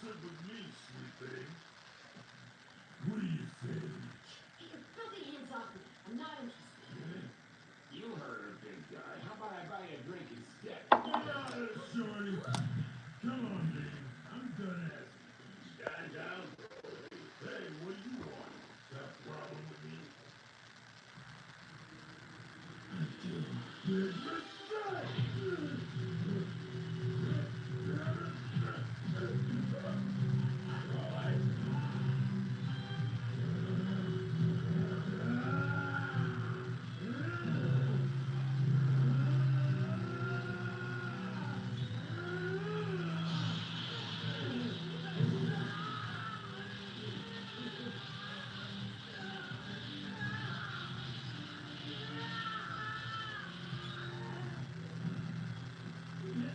sit with me, sweetie. What do you think? Keep your filthy hands off me. I'm not interested. You heard her, big guy. How about I buy you a drink instead? Get out of it, shorty. Come on, man. I'm done asking. Stand down, bro. Hey, what do you want? Got a problem with me? I do. Let's try.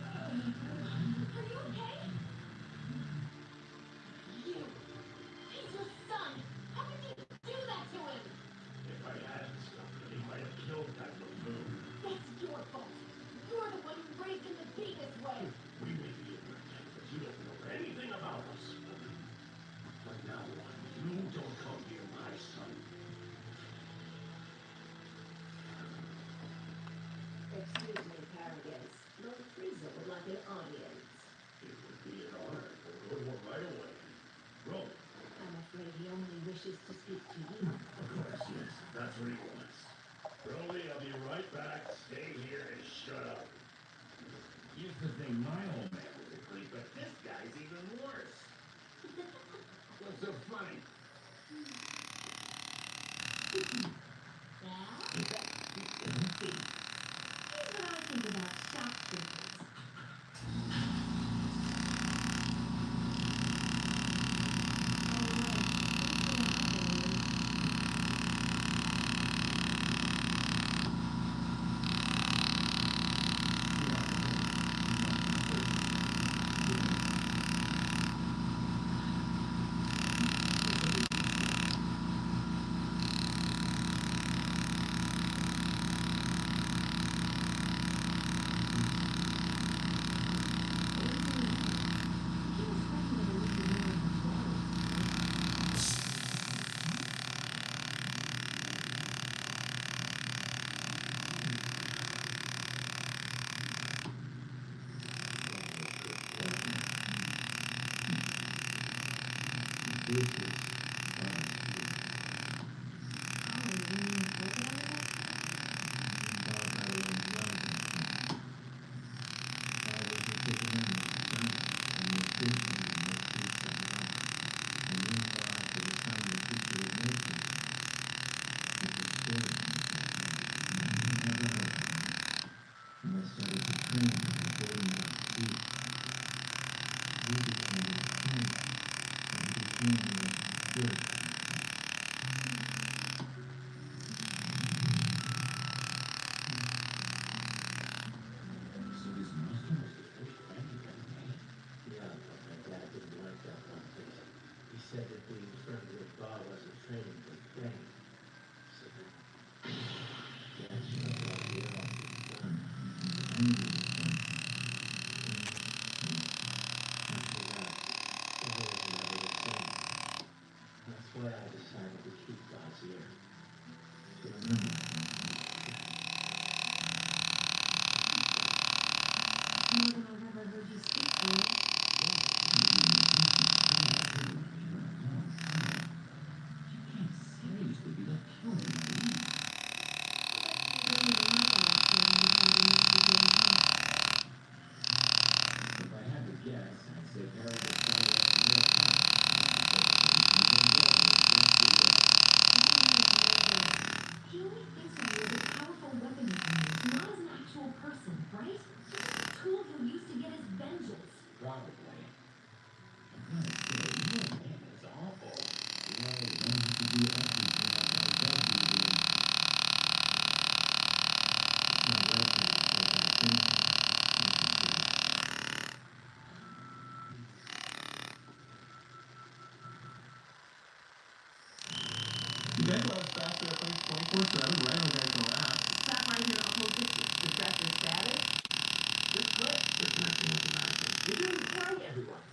Are you okay? You. He's your son. How could you do that to him? If I hadn't stopped him, he might have killed that baboon. That's your fault. You're the one who raised him to be this way. We may be ignorant, but you don't know anything about us. But now on, you don't come near my son. Excuse me, Paragus. Lord Frieza would like an audience. It would be an honor. We'll go to him right away. Roll. I'm afraid he only wishes to speak to you. Of course, yes. That's what he wants. Broly, I'll be right back. Stay here and shut up. Used to think my old man was a creep, but this guy's even worse. What's so funny? Well, He's gonna see. here's what I think about shock troopers. So his master was the first friend he ever made. Yeah, but my dad didn't like that one bit. He said that being friends with Bob wasn't training but training. So Dad shut the idea off his son. After that, the whole was never the same. That's why I decided to keep Bob's ear. To remember. More than I've ever heard you speak, Billy. Seriously, be like killing me. If I had to guess, I'd say Barry would tell you more time. He only thinks of you as a powerful weapon you can use, not as an actual person, right? Just a tool he'll use to get his vengeance. Probably. I'm gonna say, your man is awful. Well, you don't have to do everything that guy does these days. It's not likely to go back in. You guys know it's faster at things 24/7, right? Or guys don't ask. Stop right here, I'll post it. To check your status. Just click. There's nothing automatic. You're doing it right, everyone.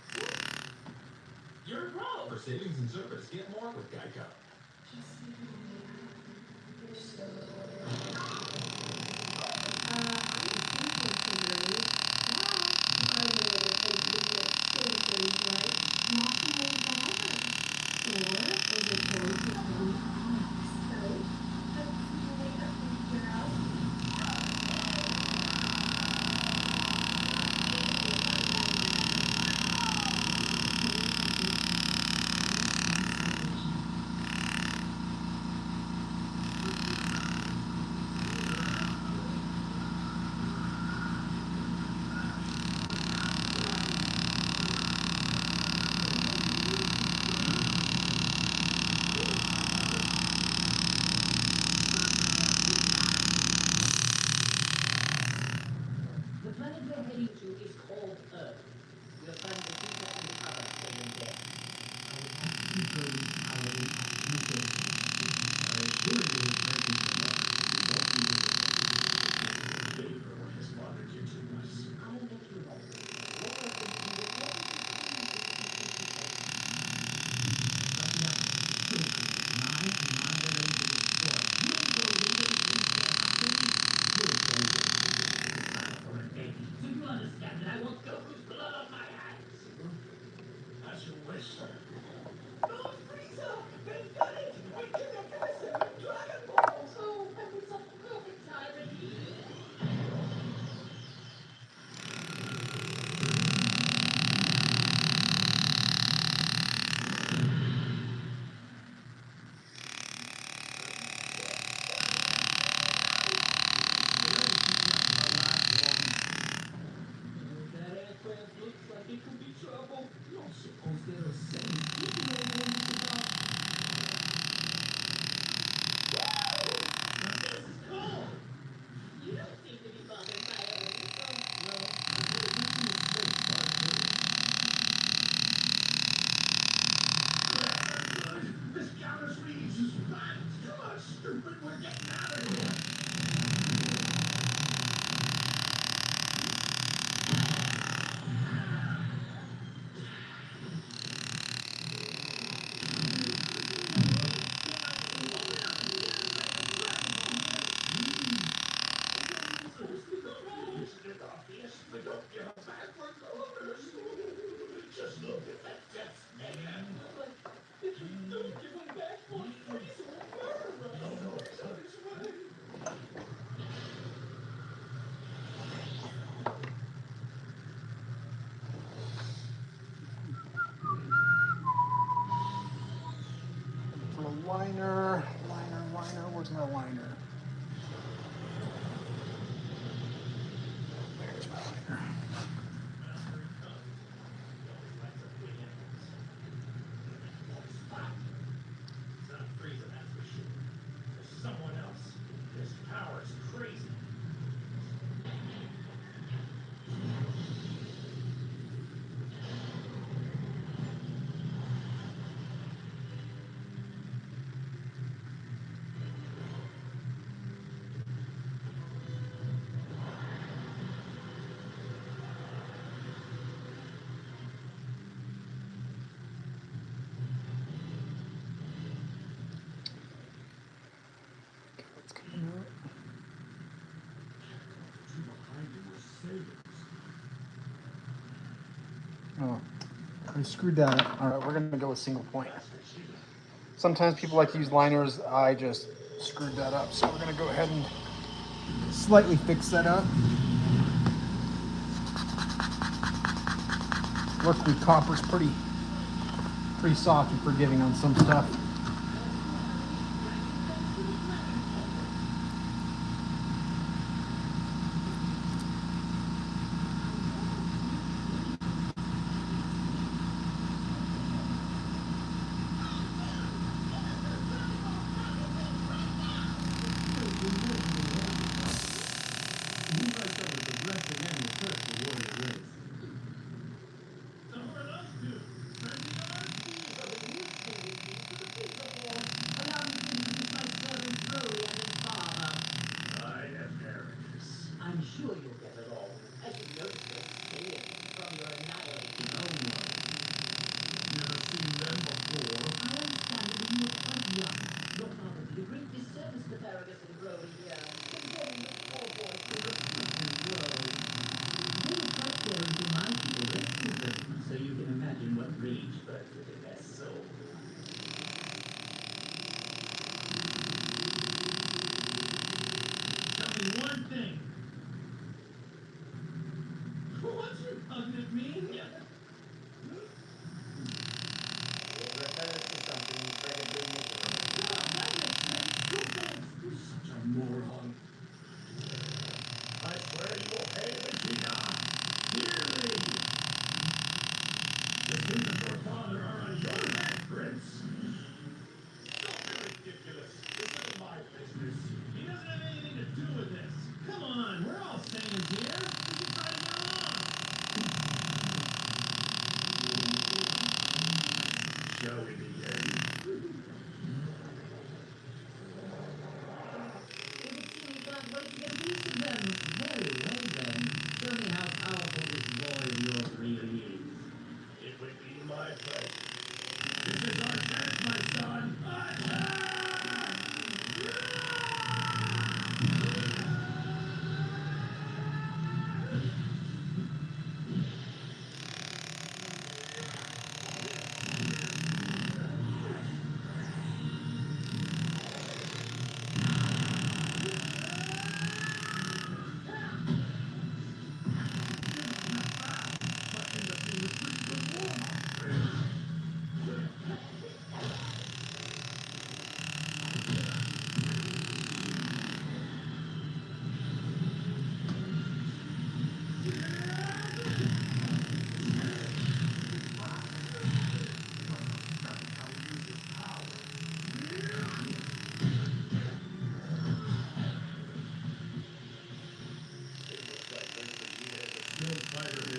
savings and service. Get more with Geico. The planet we're heading to is called Earth. We'll find the people and the others when we're there. I'll let you know. So you understand that I want Goku's blood on my hands? As you wish, sir. Lord Frieza! They've done it! We connected the 7 Dragon Balls! Oh, and it's such perfect timing! That aircraft looks like it could be trouble. You don't suppose they're safe? Look at all the ones about. This is cool! You don't seem to be bothered by it when you come. Well, I think it's actually a safe part, too. Good. This counter's reading suspect. Come on, stupid. We're getting out of here. Isn't it obvious? They don't give a backward orders. Just look at that death man. If we don't give him back, Lord Frieza will murder us. No, He's on his way. For a liner, where's my liner? There's my liner. It's not Frieza, that's for sure. There's someone else. His power's crazy. What's coming out? Two behind you were sabers. Oh, I screwed that up. All right, we're gonna go with single point. Sometimes people like to use liners. I just screwed that up, so we're gonna go ahead and slightly fix that up. Luckily, copper's pretty soft and forgiving on some stuff. You guys start with the blessing and the curse for warrior race. So who are those two? Friendly guards? Allow me to introduce my servant Broly and his father. I am Heracus. I'm sure you'll get along. I should notice your skin from your annihilating. Never seen them before. understand that when you were quite young, Your father did a great disservice to Farragus and Crowley here, comparing the poor boy to the freaking world. They were quite caring to my people rescue them, so you can imagine what rage burst within their soul. Tell me one thing. What's repugnant mean? It refers to something incredibly miserable. You're such a moron. I swear you will pay Vegeta dearly. The sins of your father are on your head, Prince. Don't be ridiculous. This is my business. He doesn't have anything to do with this. Come on, we're all saiyans here. We should try to get along. Shall we begin? It would seem you can't wait to get a piece of them. Very well then. Show me how powerful this boy of yours really is. It would be my pleasure. This is our chance, my son.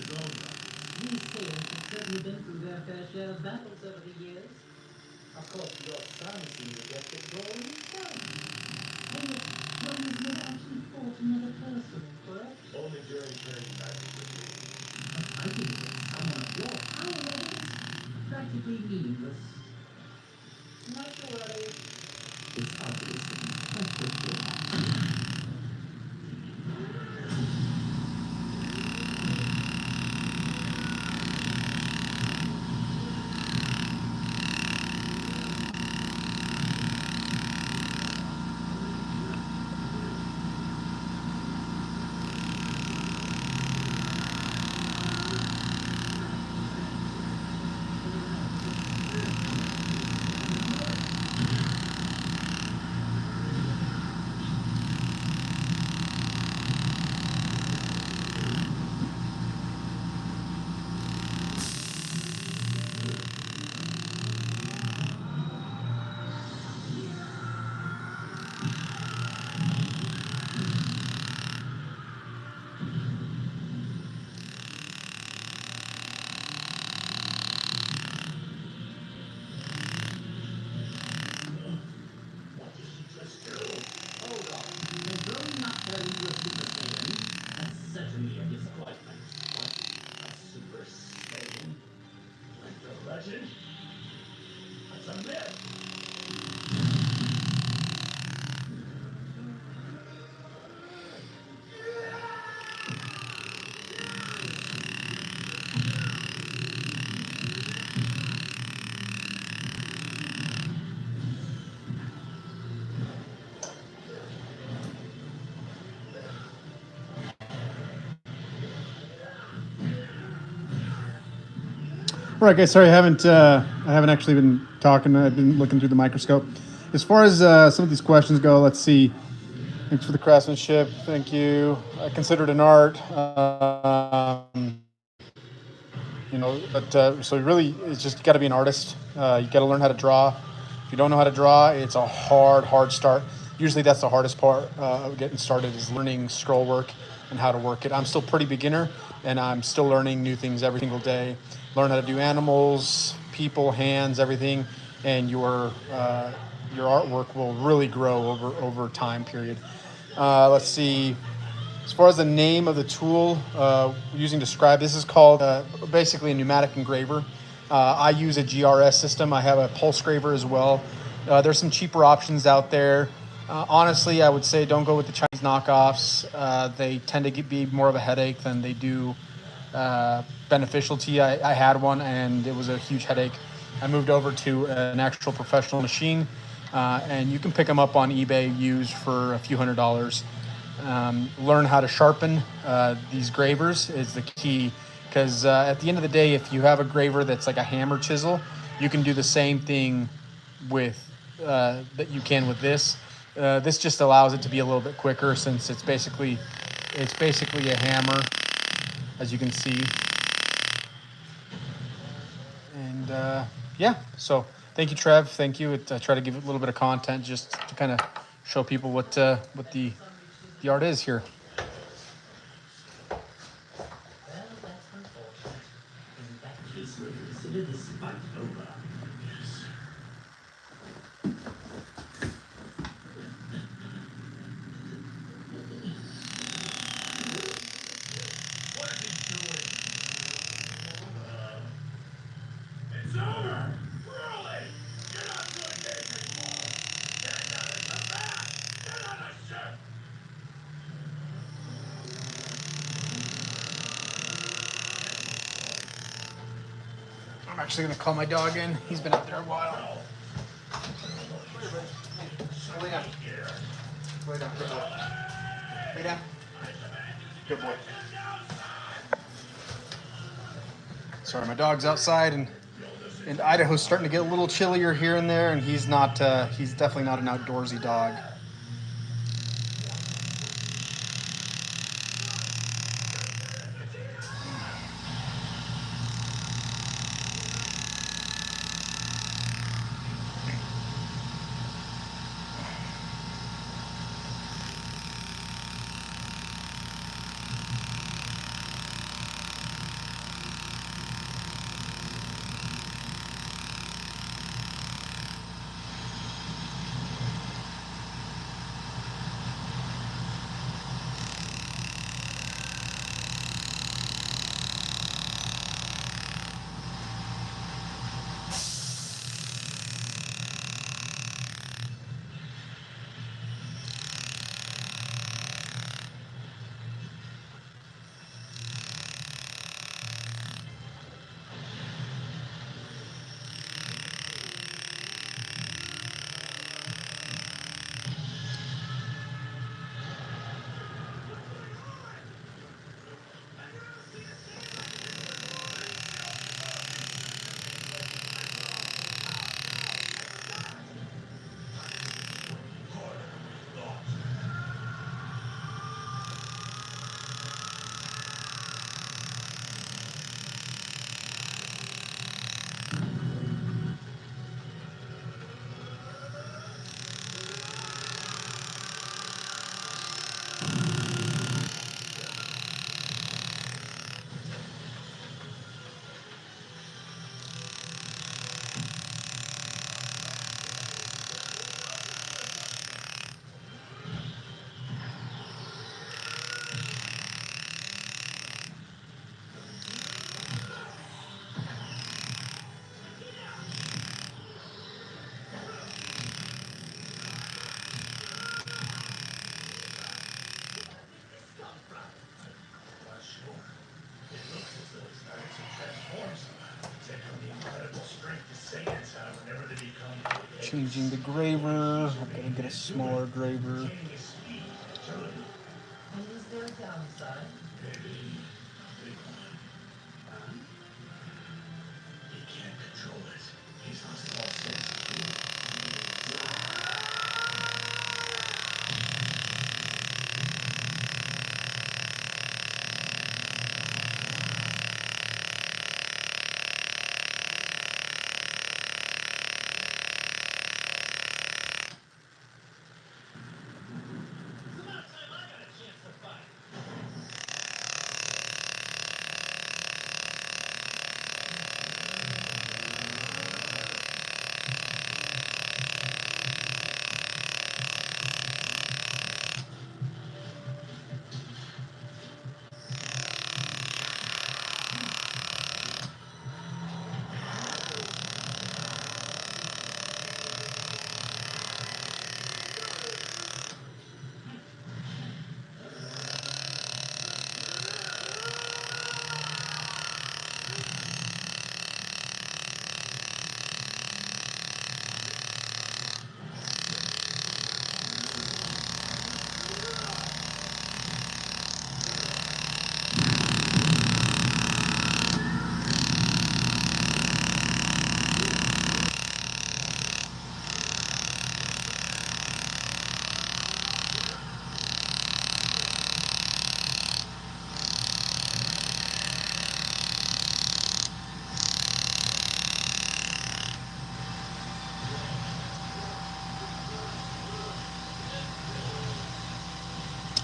Attack! These sailors have certainly been through their fair share of battles over the years. Of course, your son seems adept at drawing himself. And yet, one has never actually fought another person, correct? Only during training matches with me. But fighting against someone of your power level is practically meaningless. Not to worry. It's obviously quite difficult. What did she just do? Hold on. Has growing not turned into a Super Saiyan? That's certainly a disappointment. What? A Super Saiyan? Like the legend? That's a myth. All right, guys. Sorry, I haven't actually been talking. I've been looking through the microscope. As far as some of these questions go, let's see. Thanks for the craftsmanship. Thank you. I consider it an art. But so really, it's just got to be an artist. You got to learn how to draw. If you don't know how to draw, it's a hard start. Usually, that's the hardest part of getting started is learning scroll work and how to work it. I'm still pretty beginner, and I'm still learning new things every single day. Learn how to do animals, people, hands, everything, and your artwork will really grow over time period. Let's see. As far as the name of the tool we're using to scribe, this is called basically a pneumatic engraver. I use a GRS system. I have a pulse graver as well. There's some cheaper options out there. Honestly, I would say don't go with the Chinese knockoffs. They tend to be more of a headache than they do beneficial to you. I had one and it was a huge headache. I moved over to an actual professional machine, and you can pick them up on eBay used for a few $100s. Learn how to sharpen these gravers is the key, because at the end of the day, if you have a graver that's like a hammer chisel, you can do the same thing with that you can with this. This just allows it to be a little bit quicker, since it's basically a hammer, as you can see. And yeah, so thank you, Trev. Thank you. I try to give it a little bit of content just to kind of show people what the art is here. Well, that's unfortunate. In that case, we'll consider this fight over. What are you doing? It's over! Really? You're not doing this anymore! Get out and come back! Get on the ship! I'm actually gonna call my dog in. He's been out there a while. Lay down. Lay down. Good boy. Lay down. Good boy. Sorry, my dog's outside, and Idaho's starting to get a little chillier here and there, and he's not. He's definitely not an outdoorsy dog. Changing the graver. I'm gonna get a smaller graver. Is there a downside? He can't control it. He's lost all sense of feeling. It's about time I got a chance to fight.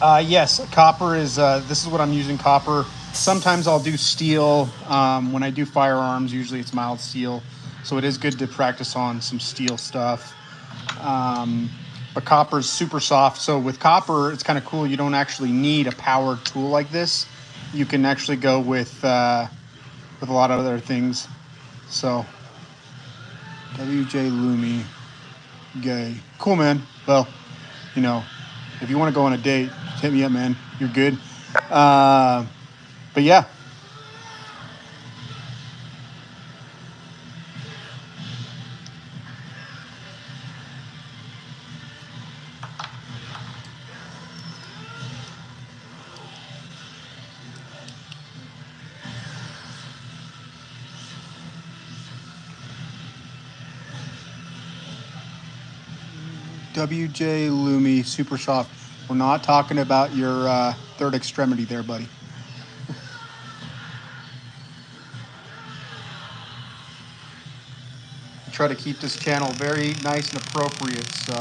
Yes, copper is. This is what I'm using. Copper. Sometimes I'll do steel. When I do firearms, usually it's mild steel, so it is good to practice on some steel stuff. But copper is super soft. So with copper, it's kind of cool. You don't actually need a powered tool like this. You can actually go with a lot of other things. So WJ Loomy, gay, cool man. Well, you know, if you want to go on a date, hit me up, man. You're good. But yeah. WJ Loomy, super soft. We're not talking about your third extremity there, buddy. I try to keep this channel very nice and appropriate, so.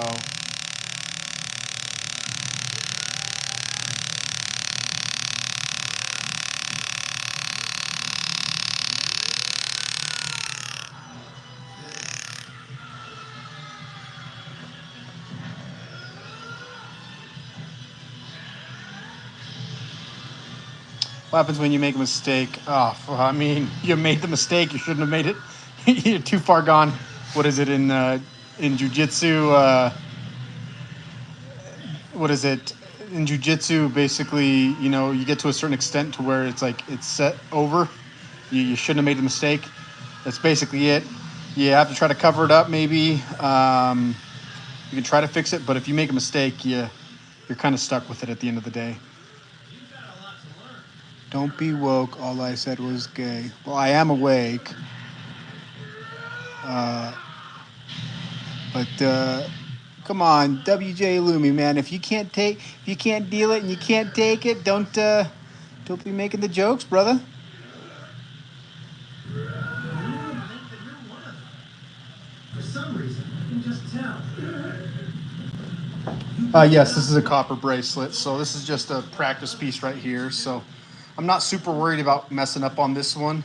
What happens when you make a mistake? Oh, well, I mean, you made the mistake. You shouldn't have made it. You're too far gone. What is it in jiu-jitsu? What is it in jiu-jitsu? Basically, you know, you get to a certain extent to where it's like it's set over. You shouldn't have made the mistake. That's basically it. You have to try to cover it up. Maybe you can try to fix it, but if you make a mistake, you're kind of stuck with it at the end of the day. Don't be woke. All I said was gay. Well, I am awake. But come on, WJ Loomy, man. If you can't deal it and you can't take it, don't be making the jokes, brother. For some reason, I can just tell. Yes, this is a copper bracelet, so this is just a practice piece right here. So I'm not super worried about messing up on this one.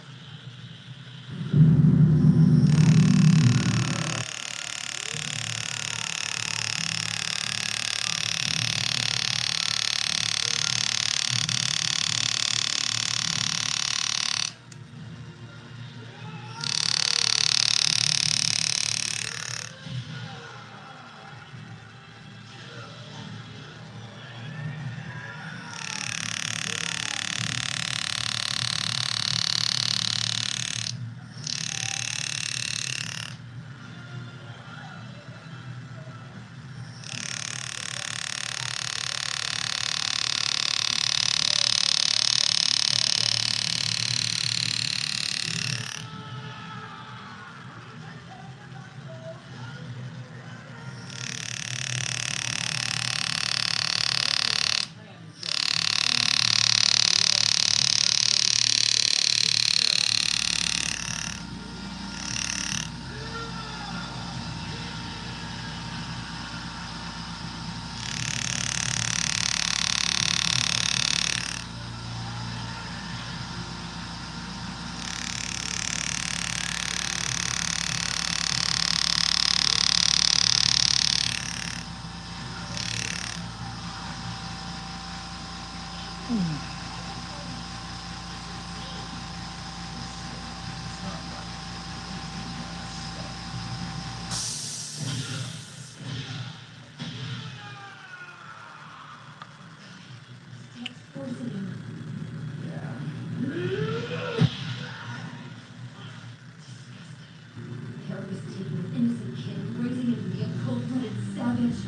Therapist taking an innocent kid, raising him to be a cold-blooded savage.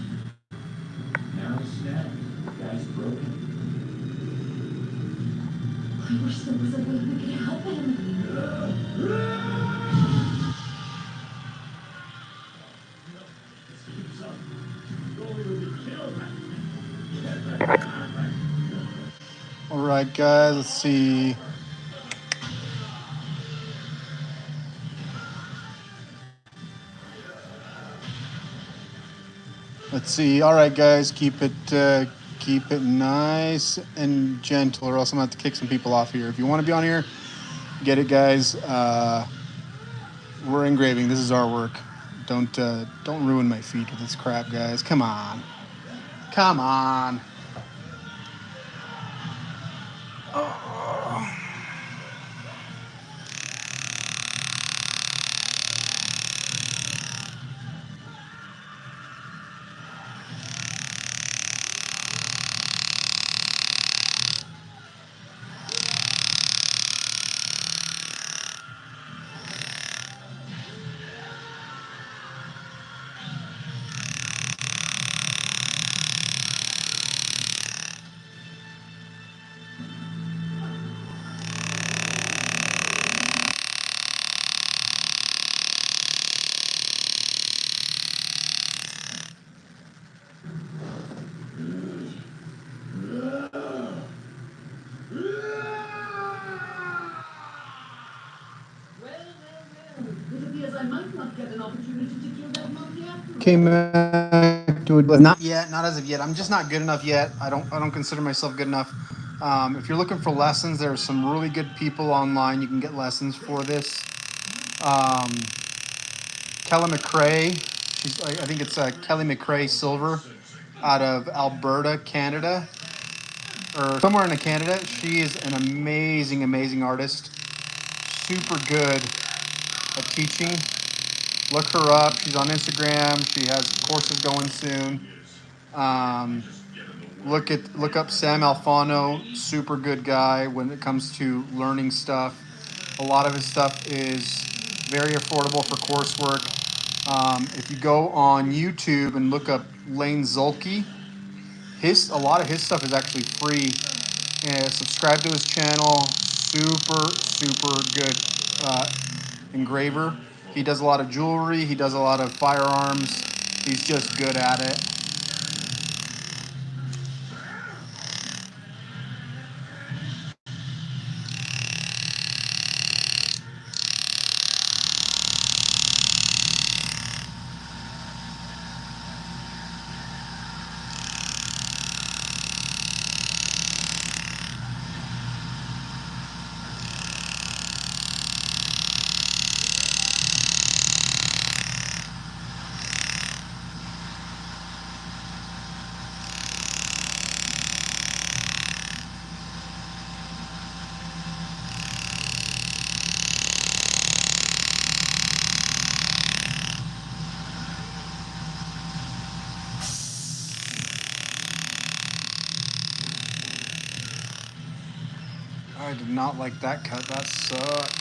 Now it's snapped. The guy's broken. I wish there was a way we could help him. All right, guys, let's see. Let's see. All right, guys, keep it Keep it nice and gentle, or else I'm gonna have to kick some people off here. If you want to be on here, get it, guys. We're engraving. This is our work. Don't ruin my feet with this crap, guys. Come on. Come on. It appears I might not get an opportunity to kill that monkey after all. Came back to it, but not yet. Not as of yet. I'm just not good enough yet. I don't consider myself good enough. If you're looking for lessons, there are some really good people online. You can get lessons for this. Kelly McRae. I think it's Kelly McRae Silver out of Alberta, Canada, or somewhere in Canada. She is an amazing artist. Super good at teaching. Look her up. She's on Instagram. She has courses going soon. Look up Sam Alfano. Super good guy when it comes to learning stuff. A lot of his stuff is very affordable for coursework. If you go on YouTube and look up Lane Zulke, a lot of his stuff is actually free. Subscribe to his channel. Super good engraver. He does a lot of jewelry. He does a lot of firearms. He's just good at it. I did not like that cut. That sucked.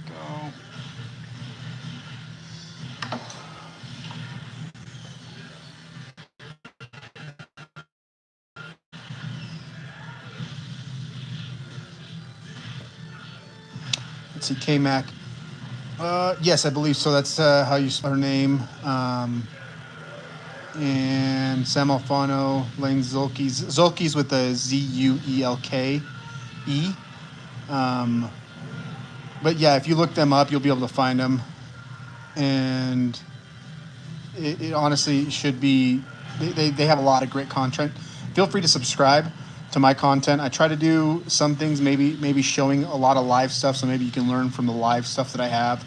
Go. Let's see, K-Mac. Yes, I believe so. That's how you spell her name. And Sam Alfano, Lane Zulke's. Zulke's with the Zuelke-E. But yeah, if you look them up, you'll be able to find them. And it honestly should be, they have a lot of great content. Feel free to subscribe to my content. I try to do some things, maybe showing a lot of live stuff, so maybe you can learn from the live stuff that I have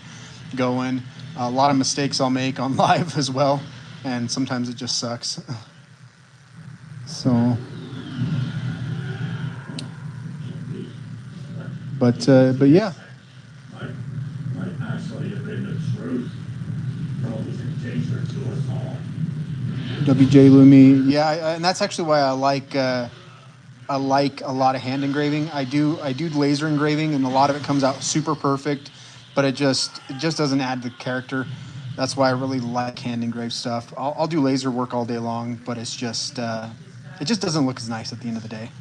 going. A lot of mistakes I'll make on live as well, and sometimes it just sucks. So, but yeah. Might actually have been the truth. Rome's in danger to us all. WJ Lumi, yeah, and that's actually why I like a lot of hand engraving. I do laser engraving, and a lot of it comes out super perfect, but it just doesn't add the character. That's why I really like hand engraved stuff. I'll do laser work all day long, but it just doesn't look as nice at the end of the day.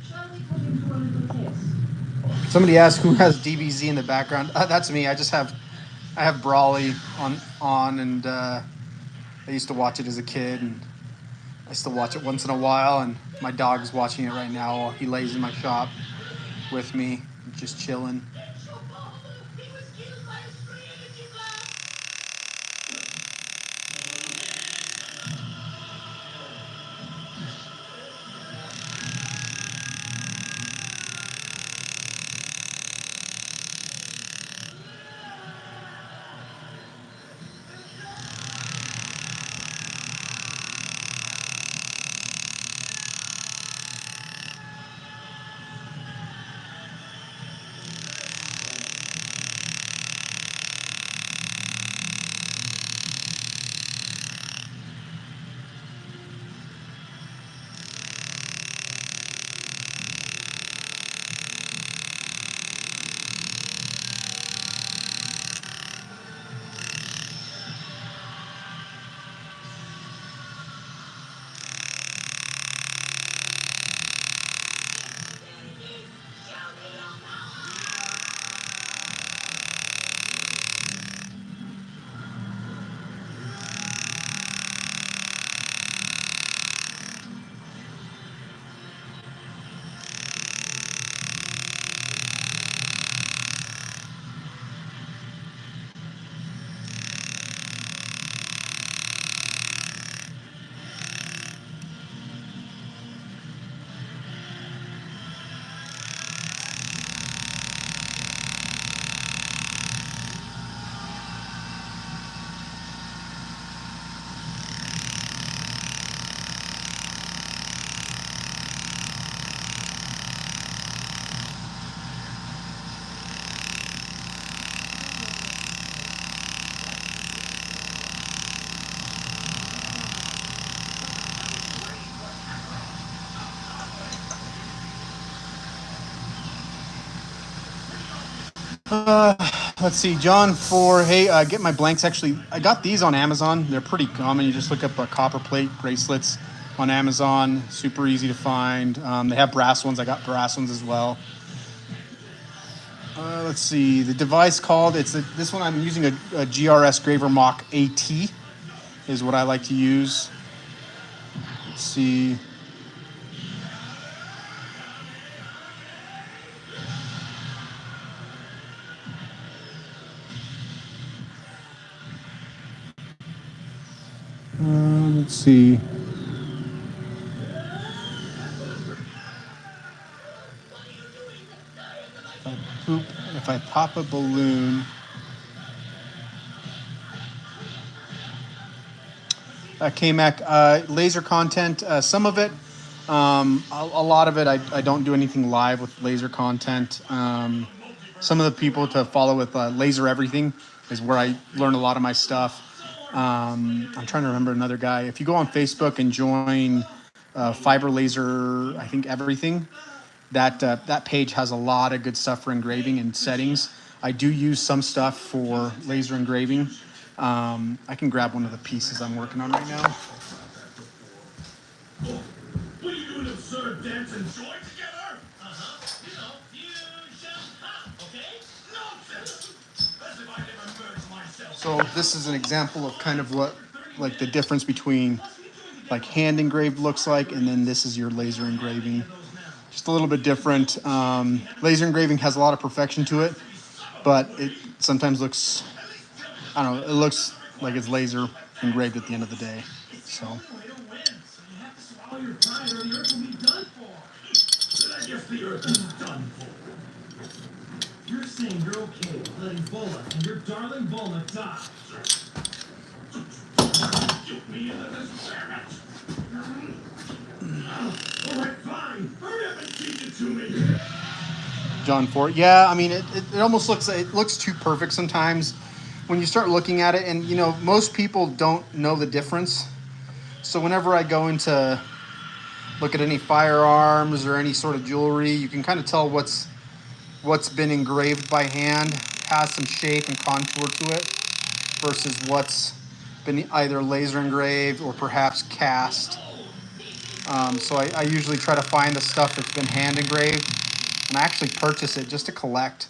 Shall we put him to a little test? Somebody asked who has DBZ in the background. That's me. I have Brawley on, and I used to watch it as a kid, and I still watch it once in a while. And my dog's watching it right now while he lays in my shop with me, just chilling. He was killed Let's see, John 4. Hey, get my blanks. Actually, I got these on Amazon. They're pretty common. You just look up copper plate bracelets on Amazon. Super easy to find. They have brass ones. I got brass ones as well. Let's see, the device called, this one I'm using a GRS Graver Mach AT is what I like to use. Let's see. Let's see. If I pop a balloon. KMAC, laser content, some of it, a lot of it, I don't do anything live with laser content. Some of the people to follow with Laser Everything is where I learn a lot of my stuff. I'm trying to remember another guy. If you go on Facebook and join Fiber Laser, I think Everything, that page has a lot of good stuff for engraving and settings. I do use some stuff for laser engraving. I can grab one of the pieces I'm working on right now. What are you doing, absurd dance and joy together? You know, fusion pop, okay? Nonsense! As if I never merged myself. So this is an example of kind of what, like the difference between like hand engraved looks like, and then this is your laser engraving. Just a little bit different. Laser engraving has a lot of perfection to it, but it sometimes looks, I don't know, it looks like it's laser engraved at the end of the day. So. Your pride or the earth will be done for. Then I guess the earth is done for. You're saying you're okay with letting Bola and your darling Bola die. Shoot me into this experiment. Alright, fine. Hurry up and teach it to me. John Ford. Yeah, I mean, it almost looks too perfect sometimes when you start looking at it, and you know, most people don't know the difference. So whenever I go into look at any firearms or any sort of jewelry, you can kind of tell what's been engraved by hand, has some shape and contour to it, versus what's been either laser engraved or perhaps cast. So I usually try to find the stuff that's been hand engraved, and I actually purchase it just to collect.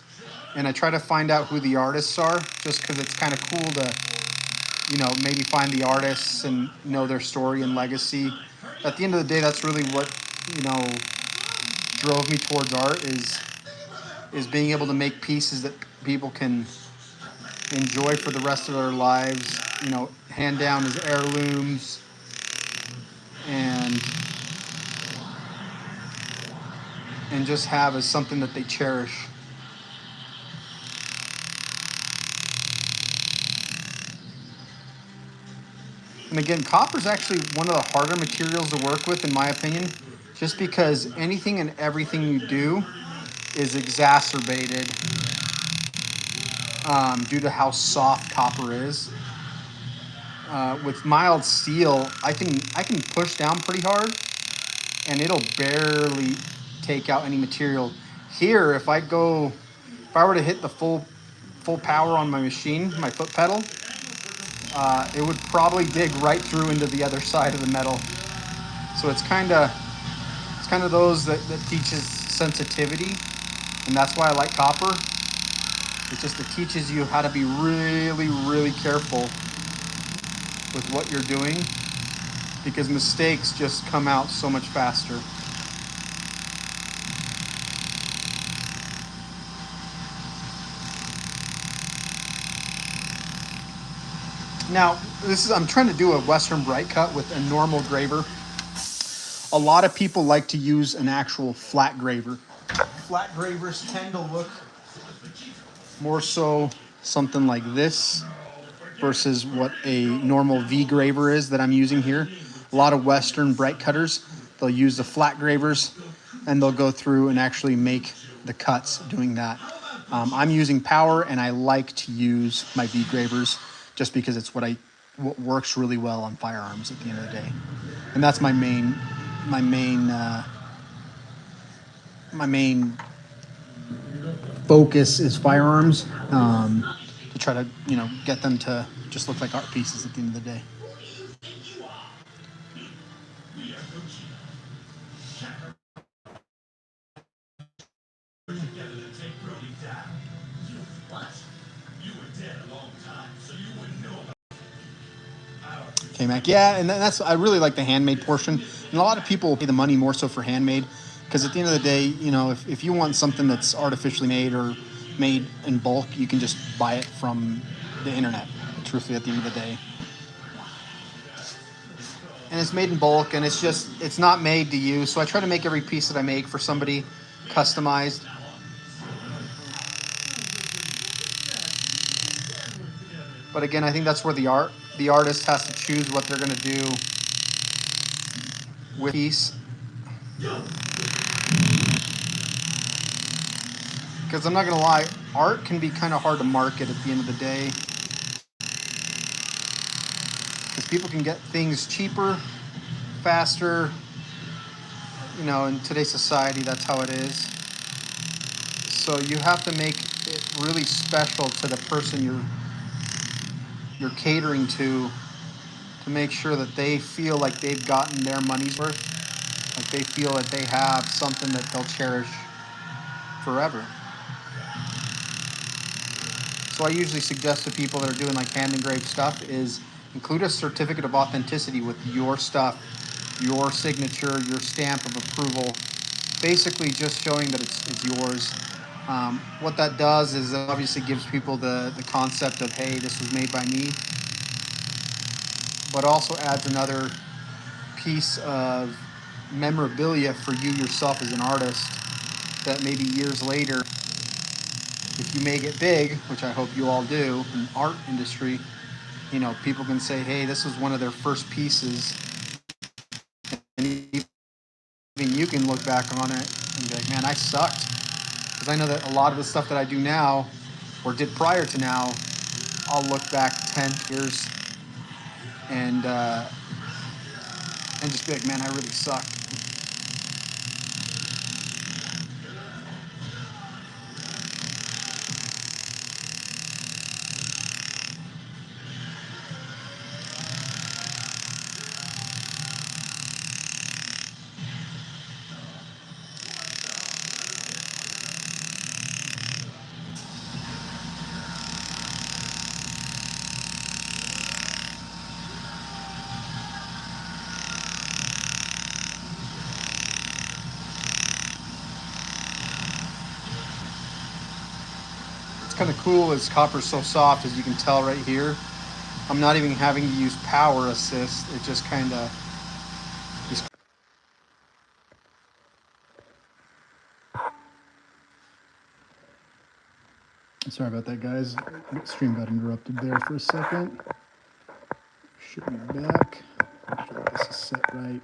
And I try to find out who the artists are, just because it's kind of cool to, you know, maybe find the artists and know their story and legacy. At the end of the day, that's really what, you know, drove me towards art is being able to make pieces that people can enjoy for the rest of their lives, you know, hand down as heirlooms, and just have as something that they cherish. And again, copper is actually one of the harder materials to work with, in my opinion, just because anything and everything you do is exacerbated due to how soft copper is. With mild steel, I can push down pretty hard, and it'll barely take out any material. Here, if I were to hit the full power on my machine, my foot pedal, it would probably dig right through into the other side of the metal. So it's kind of those that teaches sensitivity, and that's why I like copper. It teaches you how to be really, really careful with what you're doing, because mistakes just come out so much faster. Now, I'm trying to do a Western bright cut with a normal graver. A lot of people like to use an actual flat graver. Flat gravers tend to look more so something like this versus what a normal V graver is that I'm using here. A lot of Western bright cutters, they'll use the flat gravers and they'll go through and actually make the cuts doing that. I'm using power, and I like to use my V gravers just because it's what works really well on firearms at the end of the day. And that's my main focus is firearms, to try to, you know, get them to just look like art pieces at the end of the day. Okay, Mac. Yeah, and that's, I really like the handmade portion. And a lot of people pay the money more so for handmade, because at the end of the day, you know, if you want something that's artificially made or made in bulk, you can just buy it from the internet. Truthfully, at the end of the day, and it's made in bulk, and it's not made to you. So I try to make every piece that I make for somebody customized. But again, I think that's where the artist has to choose what they're going to do with piece. Because I'm not going to lie, art can be kind of hard to market at the end of the day. Because people can get things cheaper, faster. You know, in today's society, that's how it is. So you have to make it really special to the person you're catering to make sure that they feel like they've gotten their money's worth. Like they feel that they have something that they'll cherish forever. So I usually suggest to people that are doing like hand engraved stuff is include a certificate of authenticity with your stuff, your signature, your stamp of approval, basically just showing that it's yours. What that does is it obviously gives people the concept of, hey, this was made by me, but also adds another piece of memorabilia for you yourself as an artist, that maybe years later, if you make it big, which I hope you all do in the art industry, you know, people can say, hey, this was one of their first pieces. And even you can look back on it and be like, man, I sucked. Because I know that a lot of the stuff that I do now or did prior to now, I'll look back 10 years and just be like, man, I really suck. It's kind of cool as copper's so soft, as you can tell right here. I'm not even having to use power assist. It just kind of... Sorry about that, guys. Stream got interrupted there for a second. Should be back. Make sure this is set right.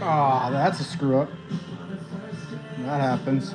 Ah, that's a screw up. That happens.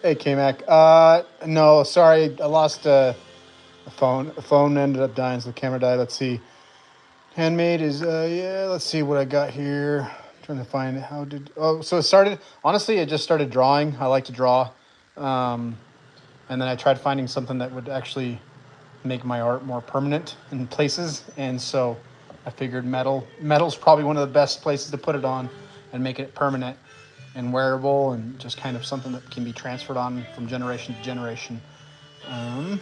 Hey, K-Mac. No, sorry, I lost a phone. The phone ended up dying, so the camera died. Let's see. Handmade is yeah. Let's see what I got here. Trying to find how did. Oh, so it started. Honestly, I just started drawing. I like to draw, and then I tried finding something that would actually make my art more permanent in places, and so I figured metal. Metal's probably one of the best places to put it on, and make it permanent and wearable, and just kind of something that can be transferred on from generation to generation. Um,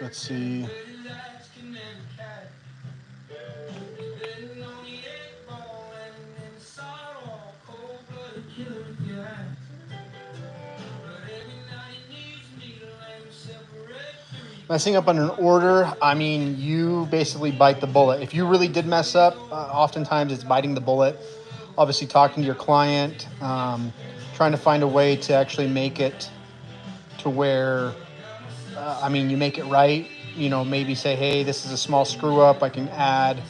let's see. Messing up on an order, I mean, you basically bite the bullet. If you really did mess up, oftentimes it's biting the bullet. Obviously, talking to your client, trying to find a way to actually make it to where, I mean, you make it right. You know, maybe say, hey, this is a small screw up. I can add,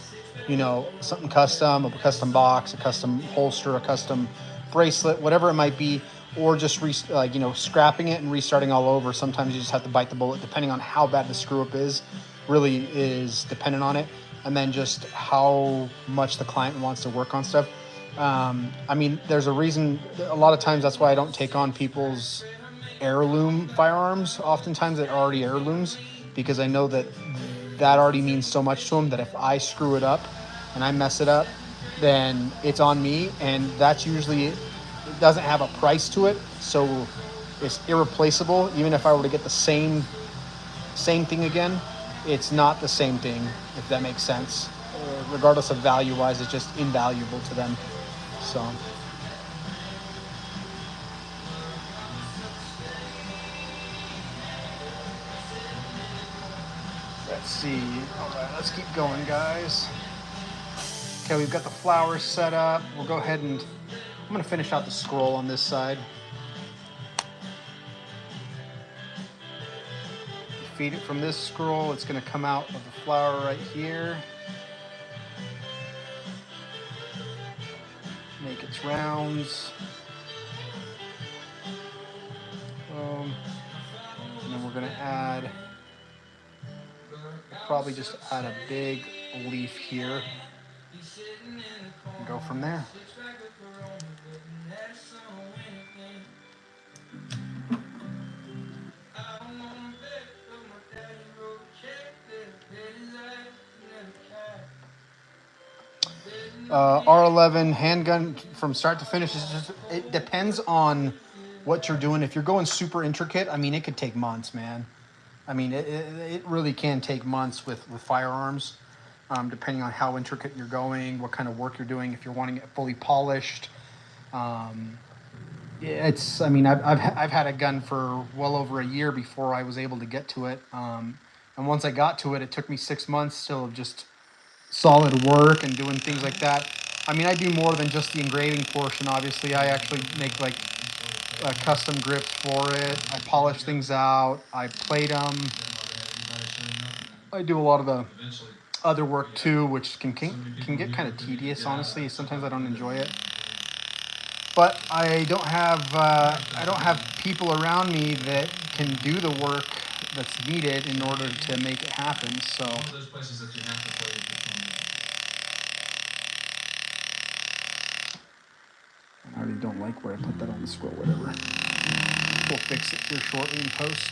you know, something custom, a custom box, a custom holster, a custom bracelet, whatever it might be, or just you know, scrapping it and restarting all over. Sometimes you just have to bite the bullet, depending on how bad the screw up is. Really is dependent on it, and then just how much the client wants to work on stuff. I mean, there's a reason. A lot of times, that's why I don't take on people's heirloom firearms. Oftentimes, they're already heirlooms because I know that that already means so much to them that if I screw it up and I mess it up, then it's on me, and that's usually it doesn't have a price to it, so it's irreplaceable. Even if I were to get the same thing again, it's not the same thing, if that makes sense. Regardless of value wise, it's just invaluable to them. So let's see. All right, let's keep going, guys. Okay, we've got the flowers set up. We'll go ahead and I'm going to finish out the scroll on this side. Feed it from this scroll. It's going to come out of the flower right here. Make its rounds. And then we're going to add, probably just add a big leaf here and go from there. R11 handgun from start to finish is just, it depends on what you're doing. If you're going super intricate, I mean, it could take months, man. I mean, it really can take months with firearms, depending on how intricate you're going, what kind of work you're doing. If you're wanting it fully polished, it's. I mean, I've had a gun for well over a year before I was able to get to it, and once I got to it, it took me 6 months still of just solid work and doing things like that. I mean, I do more than just the engraving portion. Obviously, I actually make like custom grips for it. I polish things out. I plate them. I do a lot of the other work too, which can get kind of tedious. Honestly, sometimes I don't enjoy it. But I don't have people around me that can do the work that's needed in order to make it happen. So. I already don't like where I put that on the scroll. Whatever. We'll fix it here shortly in post.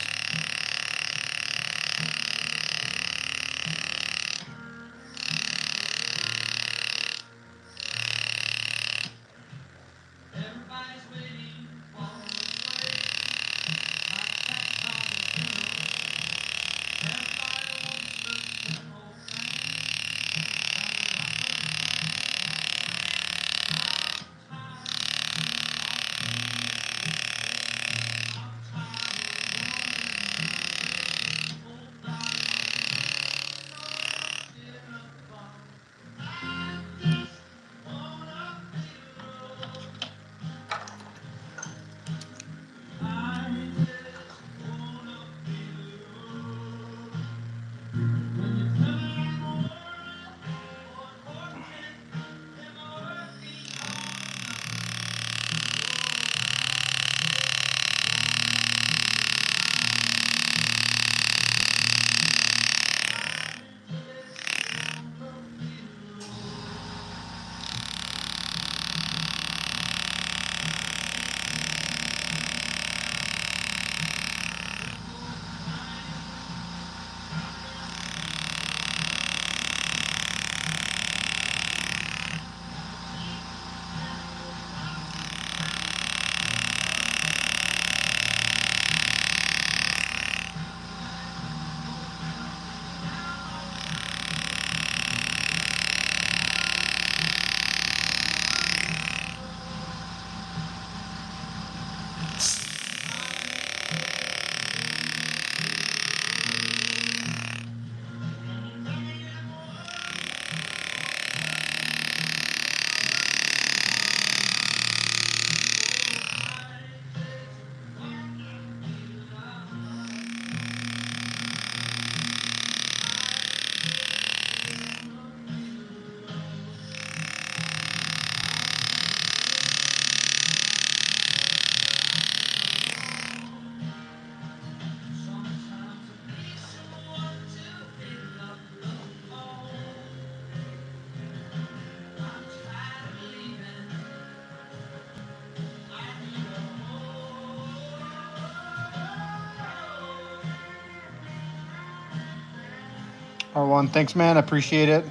R1, thanks, man. I appreciate it.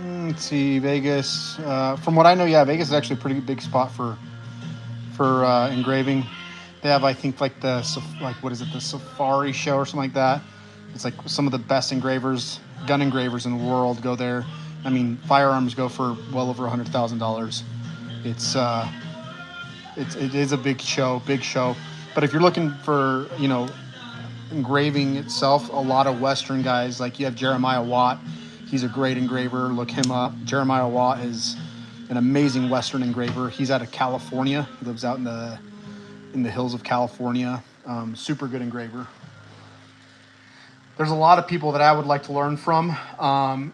Let's see, Vegas. From what I know, yeah, Vegas is actually a pretty big spot for engraving. They have, I think, like what is it, the Safari Show or something like that. It's like some of the best engravers, gun engravers in the world go there. I mean, firearms go for well over $100,000. It is a big show. But if you're looking for, engraving itself, a lot of Western guys, like you have Jeremiah Watt. He's a great engraver. Look him up. Jeremiah Watt is an amazing Western engraver. He's out of California. He lives out in the hills of California. Super good engraver. There's a lot of people that I would like to learn from.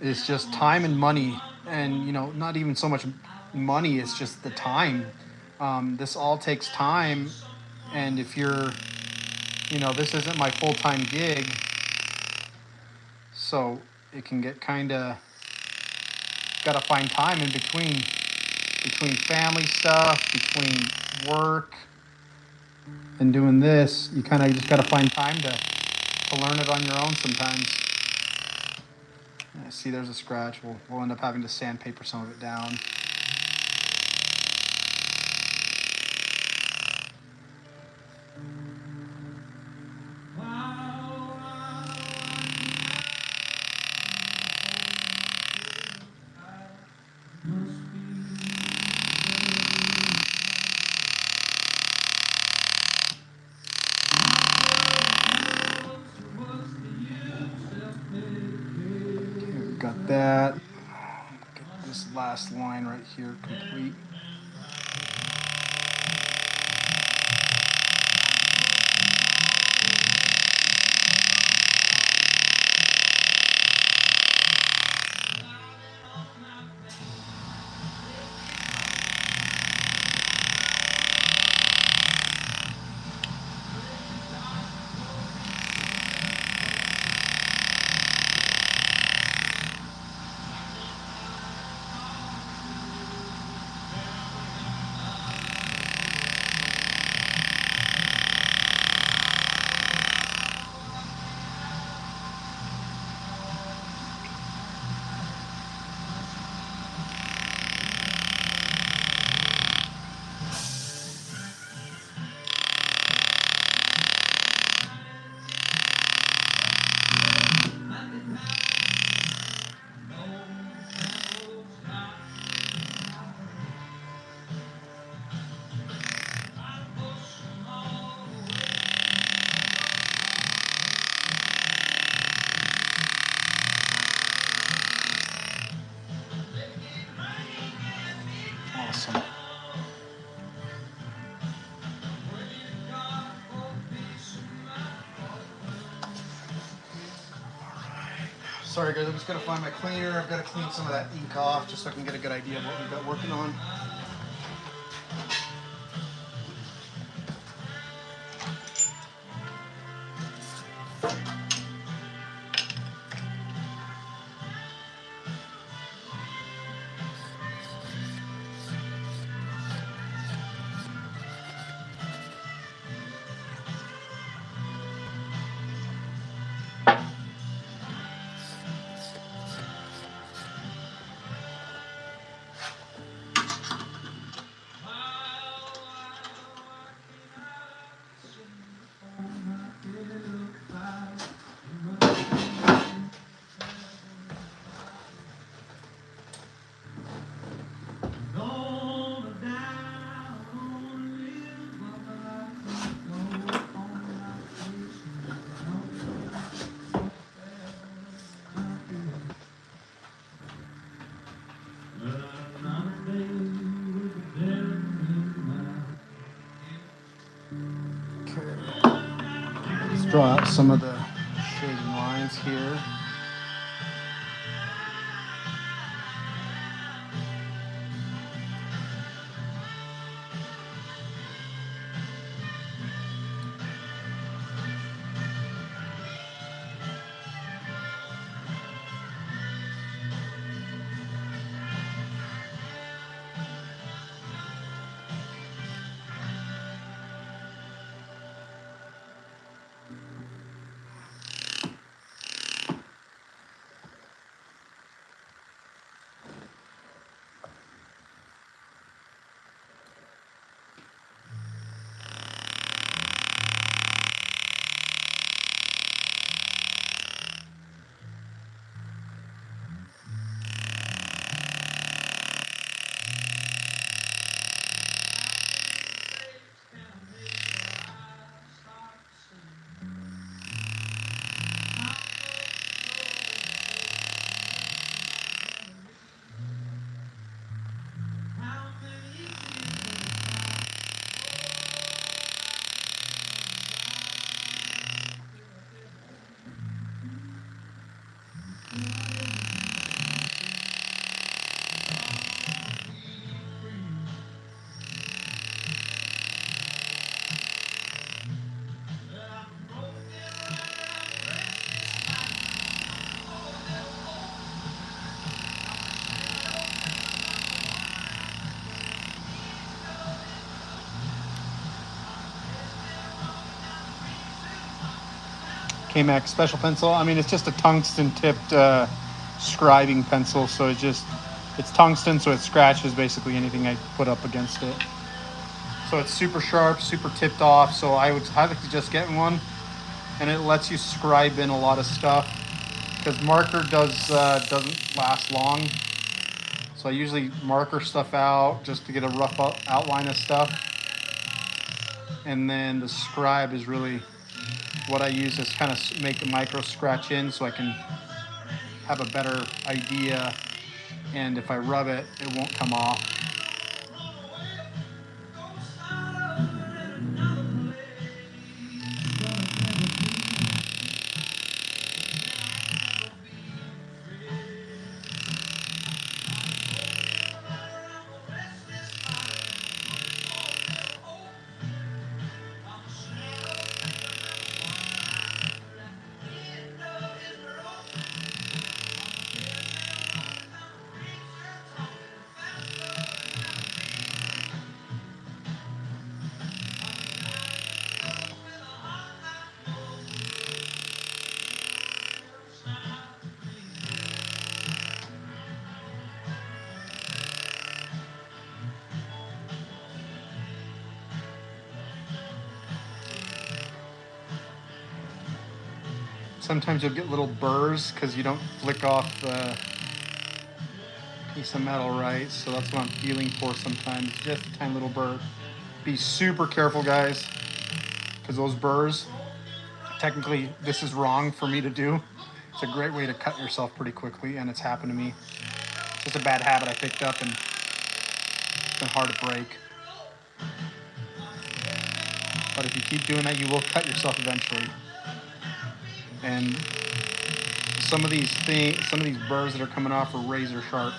It's just time and money, and not even so much money. It's just the time. This all takes time, and if you're this isn't my full-time gig, so it can get kind of, got to find time in between family stuff, between work and doing this. You kind of just got to find time to learn it on your own sometimes. See, there's a scratch. We'll end up having to sandpaper some of it down. last line right here complete. Awesome. Sorry guys, I'm just gonna find my cleaner. I've got to clean some of that ink off just so I can get a good idea of what we've got working on. Let's draw out some of the shading lines here. K-Max special pencil. I mean, it's just a tungsten tipped scribing pencil, so it's tungsten, so it scratches basically anything I put up against it. So it's super sharp, super tipped off, so I would highly suggest getting one, and it lets you scribe in a lot of stuff, because marker doesn't last long. So I usually marker stuff out just to get a rough outline of stuff, and then the scribe is really what I use is kind of make a micro scratch in so I can have a better idea and if I rub it, it won't come off. Sometimes you'll get little burrs because you don't flick off the piece of metal right. So that's what I'm feeling for sometimes, just a tiny little burr. Be super careful, guys, because those burrs, technically this is wrong for me to do. It's a great way to cut yourself pretty quickly, and it's happened to me. It's just a bad habit I picked up, and it's been hard to break. But if you keep doing that, you will cut yourself eventually. And some of these burrs that are coming off are razor sharp.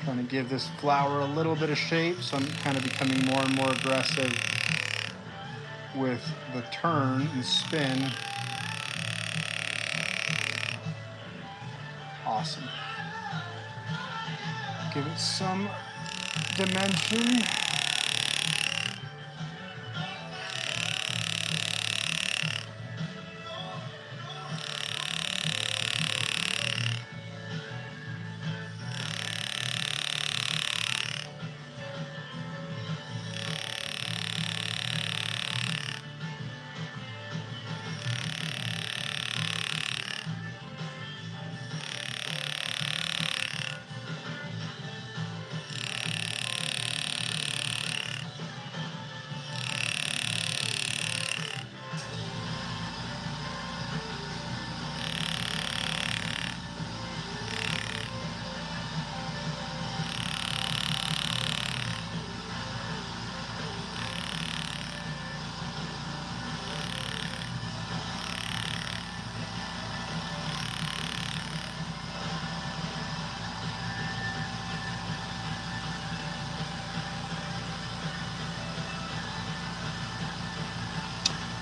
Trying to give this flower a little bit of shape, so I'm kind of becoming more and more aggressive with the turn and spin. Awesome. Give it some dimension.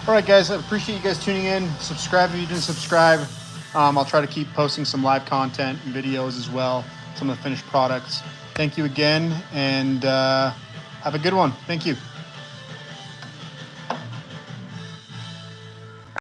All right, guys, I appreciate you guys tuning in. Subscribe if you didn't subscribe. I'll try to keep posting some live content and videos as well, some of the finished products. Thank you again, and have a good one. Thank you.